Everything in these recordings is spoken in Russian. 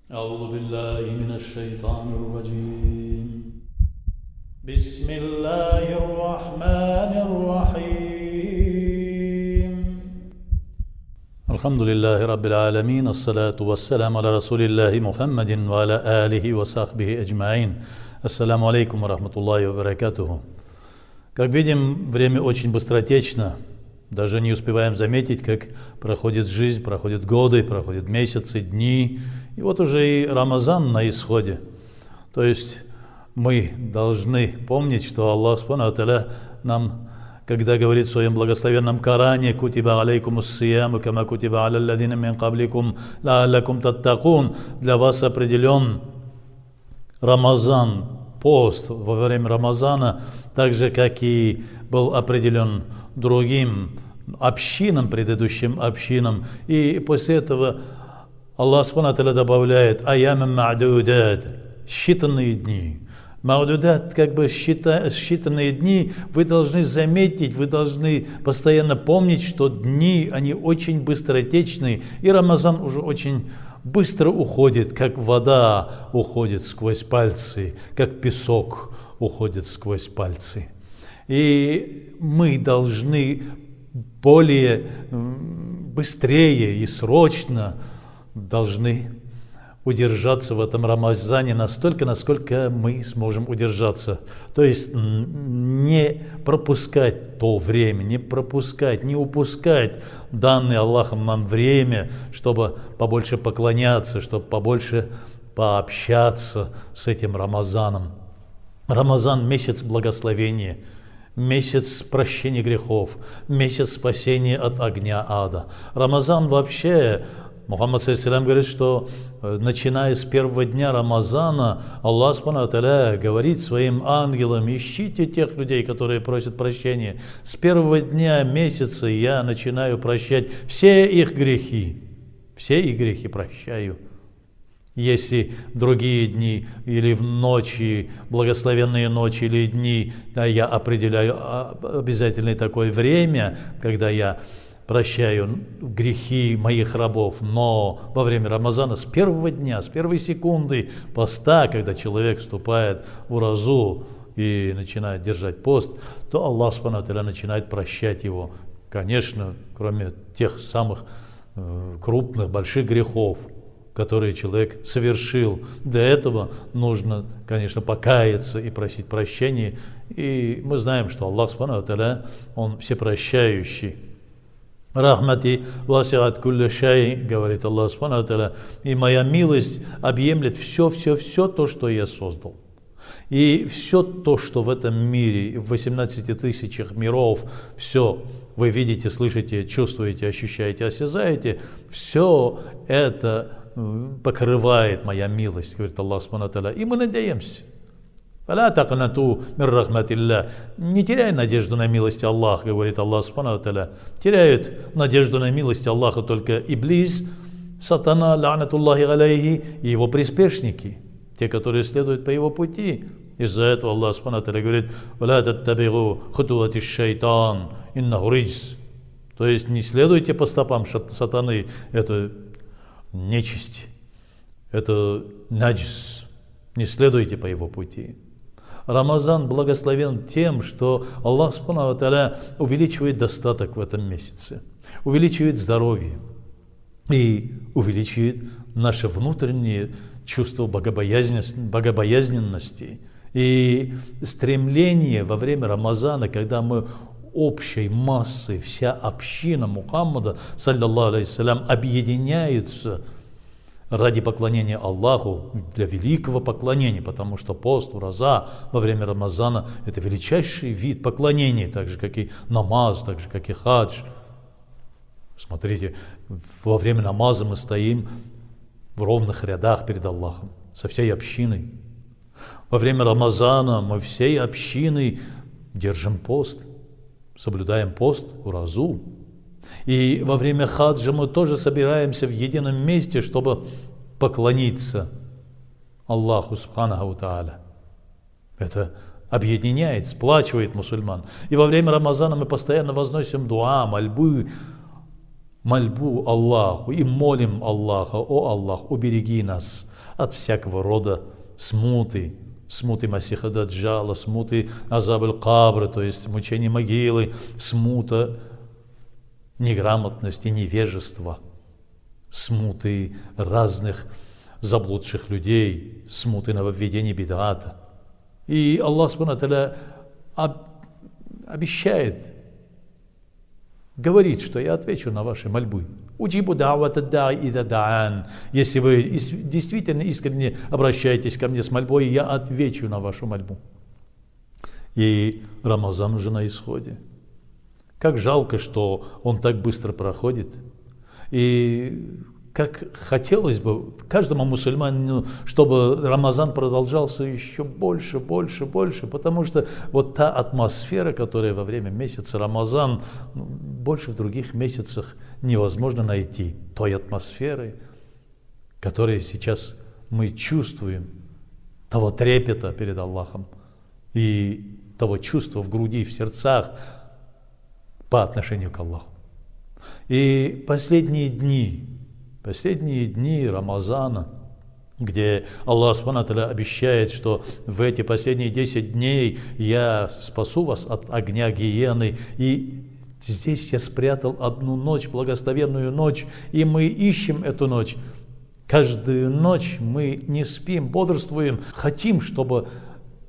أعوذ بالله من الشيطان الرجيم بسم الله الرحمن الرحيم الحمد لله رب العالمين الصلاة والسلام على رسول الله محمد وعلى آله وصحبه أجمعين. Ассаламу алейкум ва рахматуллахи ва баракатуху. Как видим, время очень быстротечно. Даже не успеваем заметить, как проходит жизнь, проходят годы, проходят месяцы, дни. И вот уже и Рамазан на исходе. То есть мы должны помнить, что Аллах Субхану ва Тааля нам, когда говорит в своем благословенном Коране: «Кутиба алейкум ус-сияму, кама кутиба аля алладина мин кабликум, лааллакум таттакун», для вас определен Рамазан, пост во время Рамазана, так же, как и был определен другим общинам, предыдущим общинам. И после этого Аллах Субхану ва Тааля добавляет «Аямам ма'дудат», считанные дни. Ма'дудат, как бы считанные дни, вы должны заметить, вы должны постоянно помнить, что дни, они очень быстротечные, и Рамазан уже очень быстро уходит, как вода уходит сквозь пальцы, как песок уходит сквозь пальцы. И мы должны более быстрее и срочно должны удержаться в этом Рамазане настолько, насколько мы сможем удержаться. То есть не пропускать то время, не пропускать, не упускать данное Аллахом нам время, чтобы побольше поклоняться, чтобы побольше пообщаться с этим Рамазаном. Рамазан – месяц благословения, месяц прощения грехов, месяц спасения от огня ада. Рамазан вообще, Мухаммад ﷺ говорит, что начиная с первого дня Рамазана Аллах Субхану ва Тааля говорит своим ангелам: ищите тех людей, которые просят прощения. С первого дня месяца я начинаю прощать все их грехи прощаю. Если другие дни или в ночи, благословенные ночи или дни, да, я определяю обязательное такое время, когда я прощаю грехи моих рабов. Но во время Рамазана, с первого дня, с первой секунды поста, когда человек вступает в уразу и начинает держать пост, то Аллах Субхану ва Тааля начинает прощать его. Конечно, кроме тех самых крупных, больших грехов, которые человек совершил. Для этого нужно, конечно, покаяться и просить прощения. И мы знаем, что Аллах Субхану ва Тааля, Он всепрощающий. «Рахмати васиат кулля шай», говорит Аллах Субхану ва Тааля, и моя милость объемлет все то, что я создал. И все то, что в этом мире, в 18 тысячах миров, все вы видите, слышите, чувствуете, ощущаете, осязаете, все это покрывает моя милость, говорит Аллах Субхану ва Тааля. И мы надеемся. «Фаля такнату мир рахматилля». Не теряй надежду на милость Аллаха, говорит Аллах Субхану ва Тааля. Теряют надежду на милость Аллаха только Иблис, сатана, ла'натуллахи алейхи, и его приспешники, те, которые следуют по его пути. Из-за этого Аллах Субхану ва Тааля говорит: «Валя таттабигу хутуати шайтан, иннаху риджс». То есть не следуйте по стопам сатаны, это нечисть, это наджис, не следуйте по его пути. Рамазан благословен тем, что Аллах Субхану ва Тааля увеличивает достаток в этом месяце, увеличивает здоровье и увеличивает наше внутреннее чувство богобоязненности и стремление во время Рамазана, когда мы общей массой, вся община Мухаммада, саллаллаху алейхиссалям, объединяется ради поклонения Аллаху, для великого поклонения, потому что пост, ураза во время Рамазана – это величайший вид поклонения, так же, как и намаз, так же, как и хадж. Смотрите, во время намаза мы стоим в ровных рядах перед Аллахом, со всей общиной. Во время Рамазана мы всей общиной держим пост, соблюдаем пост, уразу. И во время хаджа мы тоже собираемся в едином месте, чтобы поклониться Аллаху Субханаху ва Тааля. Это объединяет, сплачивает мусульман. И во время Рамазана мы постоянно возносим дуа, мольбы мольбу Аллаху и молим Аллаха: о Аллах, убереги нас от всякого рода смуты, смуты Масиха Даджала, смуты Азаб аль-Кабра, то есть мучения могилы, смута неграмотности, невежества, смуты разных заблудших людей, смуты нововведений бид'ата. И Аллах Субхану ва Тааля обещает, говорит, что я отвечу на ваши мольбы. Уджибу да'вата да'и ида да'ан. Если вы действительно искренне обращаетесь ко мне с мольбой, я отвечу на вашу мольбу. И Рамазан уже на исходе. Как жалко, что он так быстро проходит. И как хотелось бы каждому мусульманину, чтобы Рамазан продолжался еще больше, больше, больше, потому что вот та атмосфера, которая во время месяца Рамазан, больше в других месяцах невозможно найти той атмосферы, которую сейчас мы чувствуем, того трепета перед Аллахом и того чувства в груди, в сердцах по отношению к Аллаху. И последние дни Рамазана, где Аллах Субхану ва Тааля обещает, что в эти последние 10 дней я спасу вас от огня гиены, и здесь я спрятал одну ночь, благословенную ночь, и мы ищем эту ночь. Каждую ночь мы не спим, бодрствуем, хотим, чтобы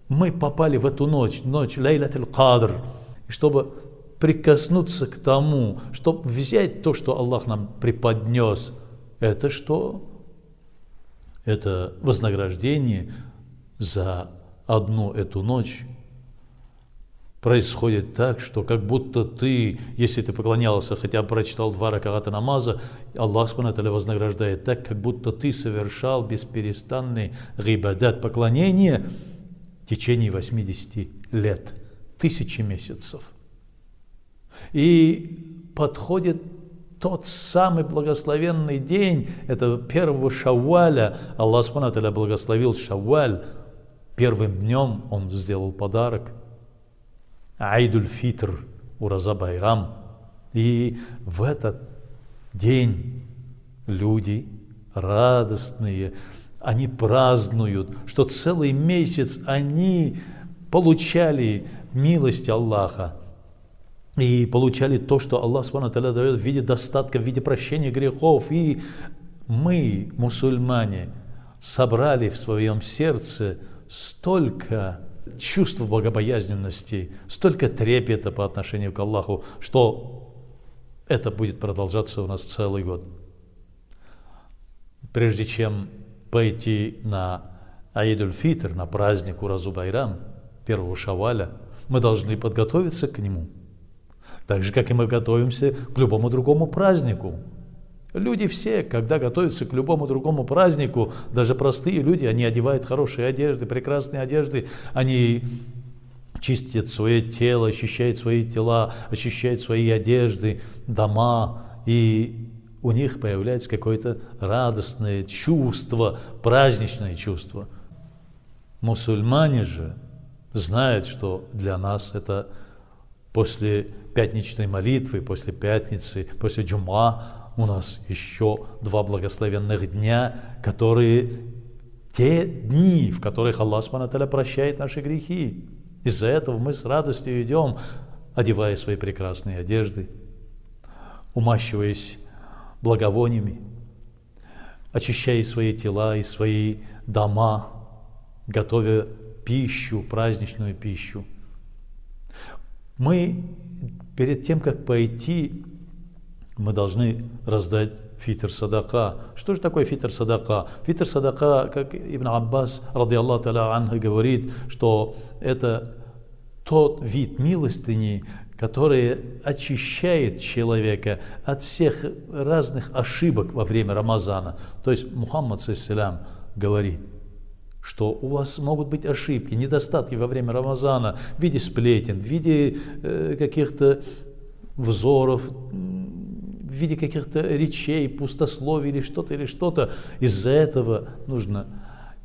мы попали в эту ночь, ночь Лейлатуль Кадр, чтобы прикоснуться к тому, чтобы взять то, что Аллах нам преподнес. Это что? Это вознаграждение за одну эту ночь. Происходит так, что как будто ты, если ты поклонялся, хотя бы прочитал 2 раката намаза, Аллах Субхану ва Тааля вознаграждает так, как будто ты совершал бесперестанный гибадат, поклонение в течение 80 лет, 1000 месяцев. И подходит тот самый благословенный день, это 1 Шавваля, Аллах Субхану ва Тааля благословил Шавваль, первым днем Он сделал подарок, Айдуль-Фитр, Ураза-Байрам. И в этот день люди радостные, они празднуют, что целый месяц они получали милость Аллаха, и получали то, что Аллах Субхану ва Тааля дает в виде достатка, в виде прощения грехов. И мы, мусульмане, собрали в своем сердце столько чувств богобоязненности, столько трепета по отношению к Аллаху, что это будет продолжаться у нас целый год. Прежде чем пойти на Айдуль-Фитр, на праздник Уразу-Байрам, 1 Шавваля, мы должны подготовиться к нему. Так же, как и мы готовимся к любому другому празднику. Люди все, когда готовятся к любому другому празднику, даже простые люди, они одевают хорошие одежды, прекрасные одежды, они чистят свое тело, очищают свои тела, очищают свои одежды, дома, и у них появляется какое-то радостное чувство, праздничное чувство. Мусульмане же знают, что для нас это после пятничной молитвы, после пятницы, после джума, у нас еще 2 благословенных дня, которые те дни, в которых Аллах Субхану ва Тааля прощает наши грехи. Из-за этого мы с радостью идем, одевая свои прекрасные одежды, умащиваясь благовониями, очищая свои тела и свои дома, готовя пищу, праздничную пищу. Мы перед тем, как пойти, мы должны раздать фитр садака. Что же такое фитр садака? Фитр садака, как Ибн Аббас, ради Аллаху та'аля анху, говорит, что это тот вид милостыни, который очищает человека от всех разных ошибок во время Рамазана. То есть Мухаммад саллаллаху говорит, что у вас могут быть ошибки, недостатки во время Рамазана в виде сплетен, в виде каких-то взоров, в виде каких-то речей, пустословий или что-то. Из-за этого нужно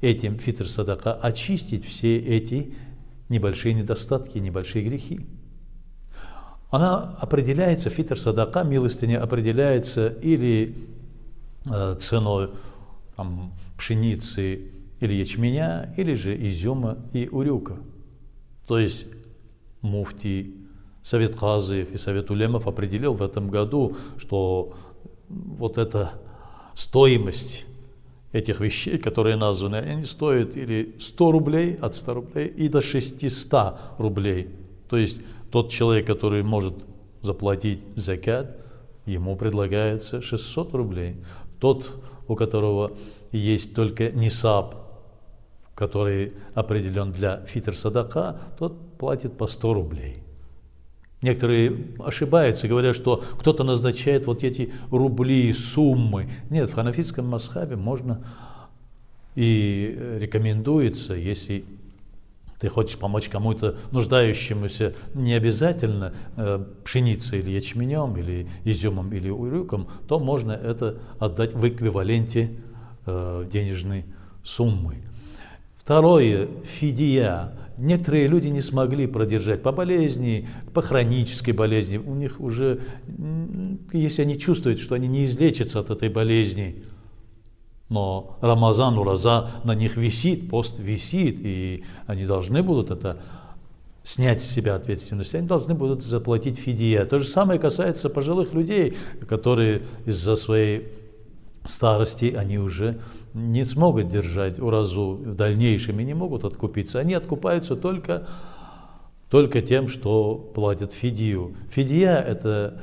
этим фитр садака очистить все эти небольшие недостатки, небольшие грехи. Она определяется, фитр садака, милостыня, определяется или ценой там, пшеницы или ячменя, или же изюма и урюка. То есть муфтий, Совет Казиев и Совет Улемов определил в этом году, что вот эта стоимость этих вещей, которые названы, они стоят или 100 рублей, от 100 рублей и до 600 рублей. То есть тот человек, который может заплатить закят, ему предлагается 600 рублей. Тот, у которого есть только нисаб, который определен для фитр садака, тот платит по 100 рублей. Некоторые ошибаются, говорят, что кто-то назначает вот эти рубли, суммы. Нет, в ханафитском мазхабе можно и рекомендуется, если ты хочешь помочь кому-то нуждающемуся, не обязательно пшеницей или ячменем, или изюмом, или урюком, то можно это отдать в эквиваленте денежной суммы. Второе, фидия. Некоторые люди не смогли продержать по болезни, по хронической болезни. У них уже, если они чувствуют, что они не излечатся от этой болезни, но Рамазан, ураза на них висит, пост висит, и они должны будут это снять с себя ответственность, они должны будут заплатить фидия. То же самое касается пожилых людей, которые из-за своей старости они уже не смогут держать уразу в дальнейшем и не могут откупиться. Они откупаются только тем, что платят фидию. Фидия – это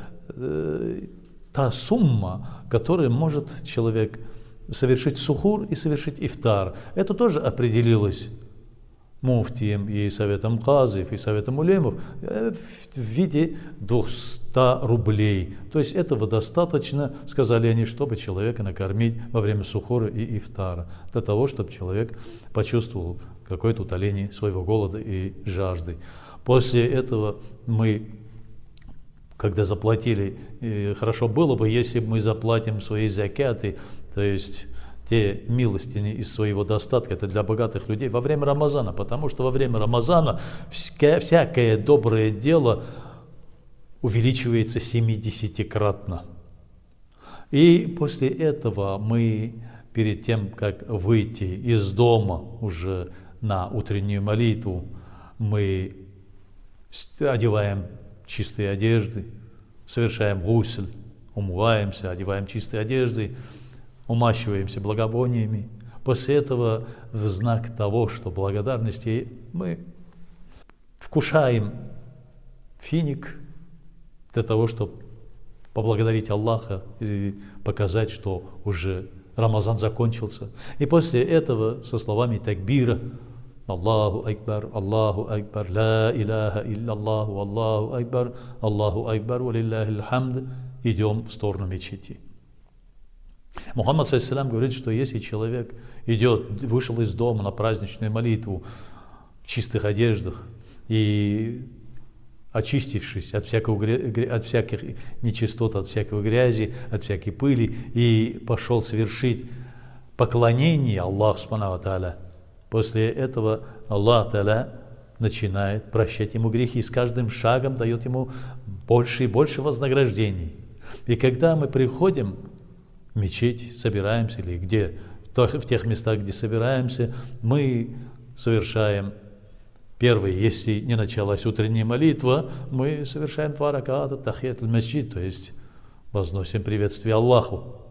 та сумма, которой может человек совершить сухур и совершить ифтар. Это тоже определилось муфтием и советом Казиев, и советом Улемов в виде 200 рублей. То есть этого достаточно, сказали они, чтобы человека накормить во время сухура и ифтара, для того, чтобы человек почувствовал какое-то утоление своего голода и жажды. После этого мы, когда заплатили, хорошо было бы, если мы заплатим свои закяты, то есть те милостини из своего достатка, это для богатых людей во время Рамазана, потому что во время Рамазана всякое доброе дело увеличивается 70-кратно. И после этого мы, перед тем, как выйти из дома уже на утреннюю молитву, мы одеваем чистые одежды, совершаем гусль, умываемся, одеваем чистые одежды, умащиваемся благовониями. После этого в знак того, что благодарности, мы вкушаем финик для того, чтобы поблагодарить Аллаха и показать, что уже Рамазан закончился. И после этого со словами такбира Аллаху Акбар, ла иляха илляллаху, Аллаху Акбар, ва лиллахил хамд, идем в сторону мечети. Мухаммад ﷺ говорит, что если человек вышел из дома на праздничную молитву в чистых одеждах и очистившись от всяких нечистот, от всякой грязи, от всякой пыли, и пошел совершить поклонение Аллаху Субхану ва Тааля, после этого Аллах Тааля начинает прощать ему грехи, с каждым шагом дает ему больше и больше вознаграждений. И когда мы приходим в мечеть, собираемся, или где, в тех местах, где собираемся, мы совершаем первое, если не началась утренняя молитва, мы совершаем 2 раката тахият аль-масджид, то есть возносим приветствие Аллаху.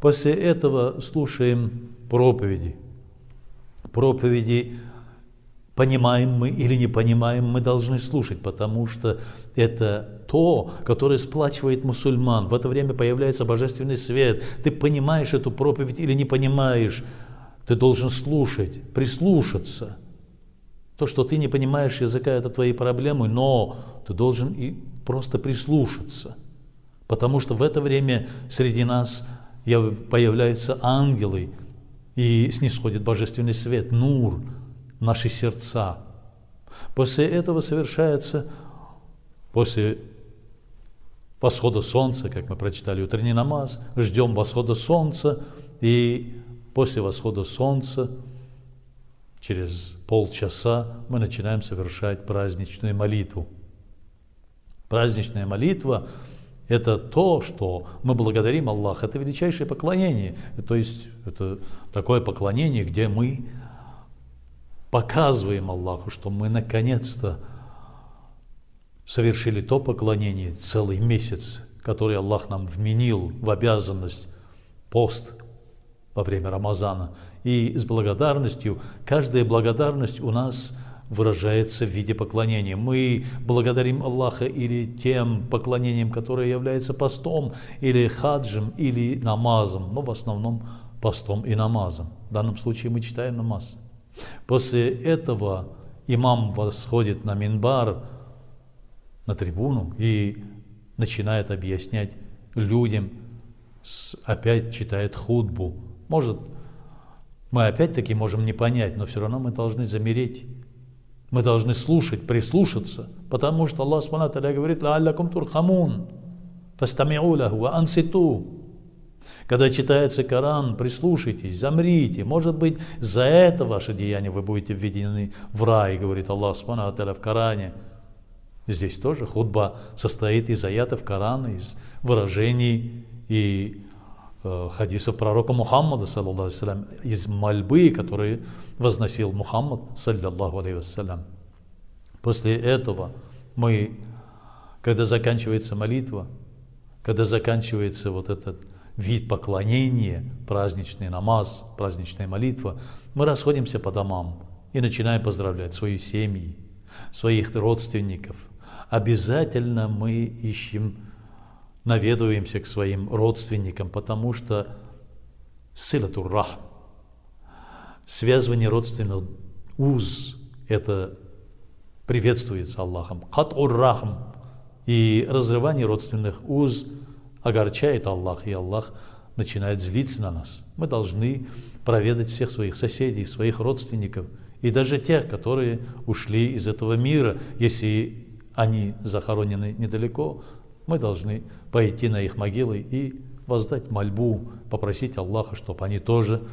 После этого слушаем проповеди. Проповеди понимаем мы или не понимаем, мы должны слушать, потому что это то, которое сплачивает мусульман. В это время появляется божественный свет. Ты понимаешь эту проповедь или не понимаешь, ты должен слушать, прислушаться. То, что ты не понимаешь языка, это твои проблемы, но ты должен и просто прислушаться. Потому что в это время среди нас появляются ангелы, и снисходит божественный свет, нур, наши сердца. После этого совершается, после восхода солнца, как мы прочитали утренний намаз, ждем восхода солнца, и после восхода солнца через полчаса мы начинаем совершать праздничную молитву. Праздничная молитва – это то, что мы благодарим Аллаха, это величайшее поклонение. То есть это такое поклонение, где мы показываем Аллаху, что мы наконец-то совершили то поклонение целый месяц, который Аллах нам вменил в обязанность, пост во время Рамазана. И с благодарностью, каждая благодарность у нас выражается в виде поклонения. Мы благодарим Аллаха или тем поклонением, которое является постом, или хаджем, или намазом, но в основном постом и намазом. В данном случае мы читаем намаз. После этого имам восходит на минбар, на трибуну и начинает объяснять людям, опять читает хутбу. Может, мы опять-таки можем не понять, но все равно мы должны замереть. Мы должны слушать, прислушаться, потому что Аллах Субхану ва Тааля говорит: «Лааллякум турхамун, фастами'у лаху ва анситу». Когда читается Коран, прислушайтесь, замрите. Может быть, за это ваше деяние вы будете введены в рай, говорит Аллах Субхану ва Тааля в Коране. Здесь тоже хутба состоит из аятов Корана, из выражений и хадисов пророка Мухаммада, саллаллаху алейхи вассалям, из мольбы, которые возносил Мухаммад, саллаллаху алейхи вассалям. После этого мы, когда заканчивается молитва, когда заканчивается вот этот вид поклонения, праздничный намаз, праздничная молитва, мы расходимся по домам и начинаем поздравлять свои семьи, своих родственников. Обязательно мы ищем, наведываемся к своим родственникам, потому что силатур рахм, связывание родственных уз, это приветствуется Аллахом. Кат'ур рахм, и разрывание родственных уз огорчает Аллах, и Аллах начинает злиться на нас. Мы должны проведать всех своих соседей, своих родственников, и даже тех, которые ушли из этого мира. Если они захоронены недалеко, мы должны пойти на их могилы и воздать мольбу, попросить Аллаха, чтобы они тоже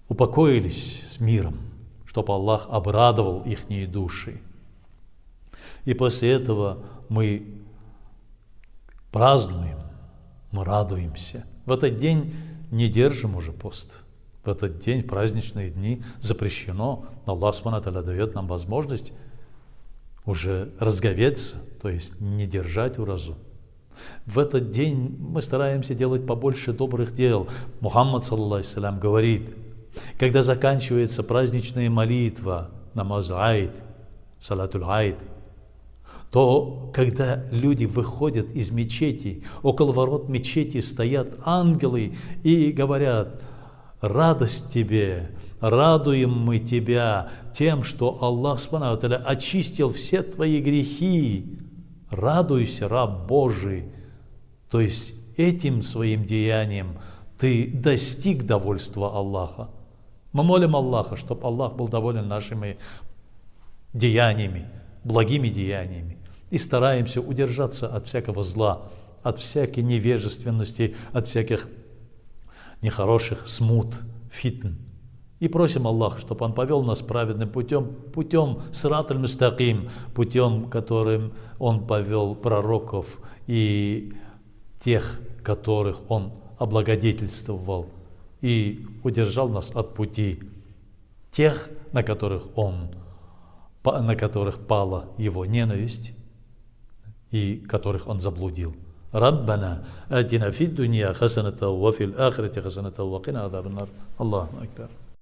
упокоились с миром, чтобы Аллах обрадовал ихние души. И после этого мы празднуем, мы радуемся. В этот день не держим уже пост. В этот день, в праздничные дни, запрещено. Но Аллах Субхану ва Тааля дает нам возможность уже разговеться, то есть не держать уразу. В этот день мы стараемся делать побольше добрых дел. Мухаммад, саллаллаху алейхи вассалям, говорит, когда заканчивается праздничная молитва, намаз айд, салатуль айд, то когда люди выходят из мечети, около ворот мечети стоят ангелы и говорят: радость тебе, радуем мы тебя тем, что Аллах Субхану ва Тааля очистил все твои грехи. Радуйся, раб Божий. То есть этим своим деянием ты достиг довольства Аллаха. Мы молим Аллаха, чтобы Аллах был доволен нашими деяниями, благими деяниями. И стараемся удержаться от всякого зла, от всякой невежественности, от всяких нехороших смут, фитн. И просим Аллаха, чтобы Он повел нас праведным путем, путем сират аль-мустаким, путем, которым Он повел пророков и тех, которых Он облагодетельствовал, и удержал нас от пути тех, на которых пала Его ненависть и которых Он заблудил. ربنا آتنا في الدنيا حسنة وفي الآخرة حسنة وقنا عذاب النار. الله أكبر.